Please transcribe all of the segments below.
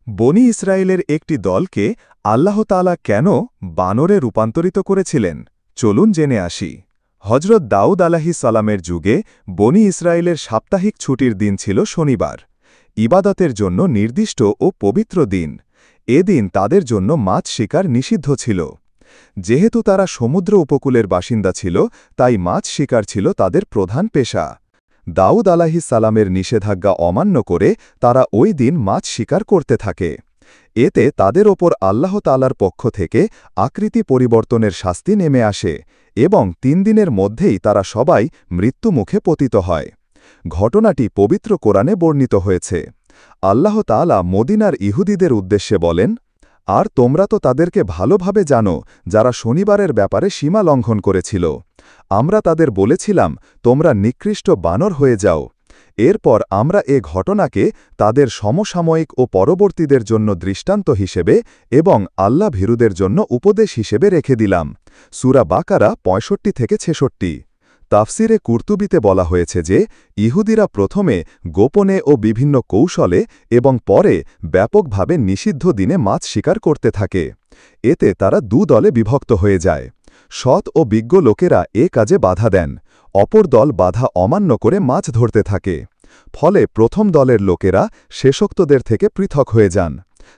বনি ইসরায়েলের একটি দলকে আল্লাহ তাআলা কেন বানরে রূপান্তরিত করেছিলেন চলুন জেনে আসি। হজরত দাউদ আলাইহিস সালামের যুগে বনি ইসরায়েলের সাপ্তাহিক ছুটির দিন ছিল শনিবার, ইবাদতের জন্য নির্দিষ্ট ও পবিত্র দিন। এদিন তাদের জন্য মাছ শিকার নিষিদ্ধ ছিল। যেহেতু তারা সমুদ্র উপকূলের বাসিন্দা ছিল, তাই মাছ শিকার ছিল তাদের প্রধান পেশা। দাউদ আলাইহিস সালামের নিষেধাজ্ঞা অমান্য করে তারা ওই দিন মাছ শিকার করতে থাকে। এতে তাদের ওপর আল্লাহ তাআলার পক্ষ থেকে আকৃতি পরিবর্তনের শাস্তি নেমে আসে এবং ৩ দিনের মধ্যেই তারা সবাই মৃত্যুমুখে পতিত হয়। ঘটনাটি পবিত্র কোরআনে বর্ণিত হয়েছে। আল্লাহ তাআলা মদিনার ইহুদিদের উদ্দেশ্যে বলেন, আর তোমরা তো তাদেরকে ভালোভাবে জানো যারা শনিবারের ব্যাপারে সীমা লঙ্ঘন করেছিল। আমরা তাদের বলেছিলাম, তোমরা নিকৃষ্ট বানর হয়ে যাও। এরপর আমরা এ ঘটনাকে তাদের সমসাময়িক ও পরবর্তীদের জন্য দৃষ্টান্ত হিসেবে এবং আল্লাহ ভীরুদের জন্য উপদেশ হিসেবে রেখে দিলাম। সূরা বাকারা ৬৫-৬৬। তাফসিরে কুরতুবিতে বলা হয়েছে যে ইহুদিরা প্রথমে গোপনে ও বিভিন্ন কৌশলে এবং পরে ব্যাপকভাবে নিষিদ্ধ দিনে মাছ শিকার করতে থাকে। এতে তারা ২ দলে বিভক্ত হয়ে যায়। সৎ ও বিজ্ঞ লোকেরা এ কাজে বাধা দেন, অপর দল বাধা অমান্য করে মাছ ধরতে থাকে। ফলে প্রথম দলের লোকেরা শেষোক্তদের থেকে পৃথক হয়ে যান,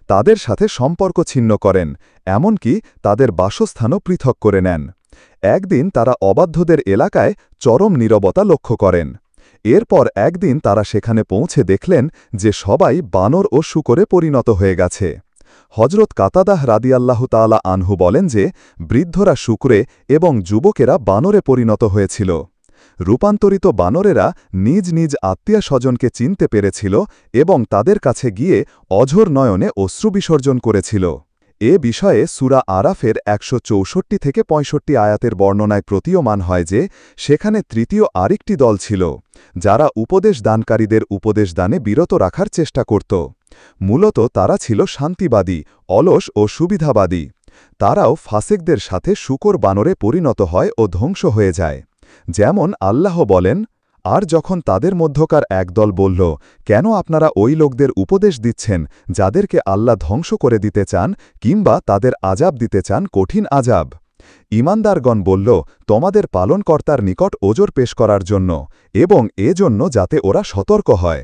তাদের সাথে সম্পর্ক ছিন্ন করেন, এমনকি তাদের বাসস্থানও পৃথক করে নেন। একদিন তারা অবাধ্যদের এলাকায় চরম নীরবতা লক্ষ্য করেন। এরপর একদিন তারা সেখানে পৌঁছে দেখলেন যে সবাই বানর ও শূকরে পরিণত হয়ে গেছে। হজরত কাতাদাহ রাদিয়াল্লাহু তাআলা আনহু বলেন যে বৃদ্ধরা শূকরে এবং যুবকেরা বানরে পরিণত হয়েছিল। রূপান্তরিত বানরেরা নিজ নিজ আত্মীয় স্বজনকে চিনতে পেরেছিল এবং তাদের কাছে গিয়ে অঝোর নয়নে অশ্রু বিসর্জন করেছিল। এ বিষয়ে সূরা আরাফের ১৬৪-৬৫ আয়াতের বর্ণনায় প্রতীয়মান হয় যে সেখানে তৃতীয় আরেকটি দল ছিল, যারা উপদেশ দানকারীদের উপদেশ দানে বিরত রাখার চেষ্টা করত। মূলত তারা ছিল শান্তিবাদী, অলস ও সুবিধাবাদী। তারাও ফাসেকদের সাথে শূকর বানরে পরিণত হয় ও ধ্বংস হয়ে যায়। যেমন আল্লাহ বলেন, আর যখন তাদের মধ্যকার একদল বলল, কেন আপনারা ওই লোকদের উপদেশ দিচ্ছেন যাদেরকে আল্লাহ ধ্বংস করে দিতে চান কিংবা তাদের আজাব দিতে চান, কঠিন আজাব। ঈমানদারগণ বলল, তোমাদের পালনকর্তার নিকট ওজর পেশ করার জন্য এবং এজন্য যাতে ওরা সতর্ক হয়।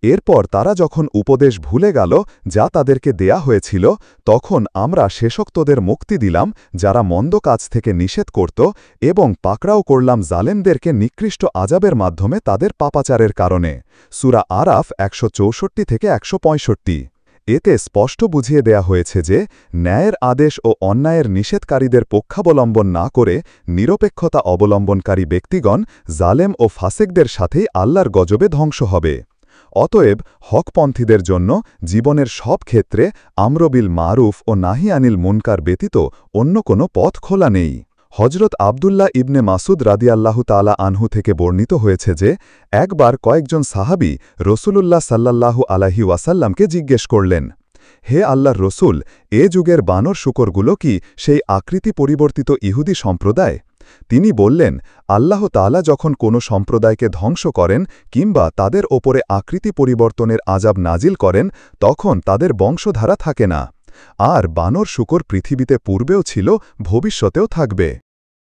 এরপর তারা যখন উপদেশ ভুলে গেল যা তাদেরকে দেয়া হয়েছিল, তখন আমরা শেষোক্তদের মুক্তি দিলাম যারা মন্দ কাজ থেকে নিষেধ করত এবং পাকড়াও করলাম জালেমদেরকে নিকৃষ্ট আজাবের মাধ্যমে তাদের পাপাচারের কারণে। সূরা আরাফ ১৬৪-১৬৫। এতে স্পষ্ট বুঝিয়ে দেয়া হয়েছে যে ন্যায়ের আদেশ ও অন্যায়ের নিষেধকারীদের পক্ষাবলম্বন না করে নিরপেক্ষতা অবলম্বনকারী ব্যক্তিগণ জালেম ও ফাসেকদের সাথেই আল্লাহর গজবে ধ্বংস হবে। অতএব হকপন্থীদের জন্য জীবনের সব ক্ষেত্রে আমর বিল মারুফ ও নাহি আনিল মুনকার ব্যতীত অন্য কোনো পথ খোলা নেই। হজরত আবদুল্লাহ ইবনে মাসুদ রাদিয়াল্লাহু তাআলা আনহু থেকে বর্ণিত হয়েছে যে একবার কয়েকজন সাহাবী রসূলুল্লাহ সাল্লাল্লাহু আলাইহি ওয়াসাল্লামকে জিজ্ঞেস করলেন, হে আল্লাহর রসূল, এ যুগের বানর শূকরগুলো কি সেই আকৃতি পরিবর্তিত ইহুদি সম্প্রদায়? তিনি বললেন, আল্লাহ তাআলা যখন কোনো সম্প্রদায়কে ধ্বংস করেন কিংবা তাদের ওপরে আকৃতি পরিবর্তনের আজাব নাজিল করেন, তখন তাদের বংশধারা থাকে না। আর বানর শূকর পৃথিবীতে পূর্বেও ছিল, ভবিষ্যতেও থাকবে।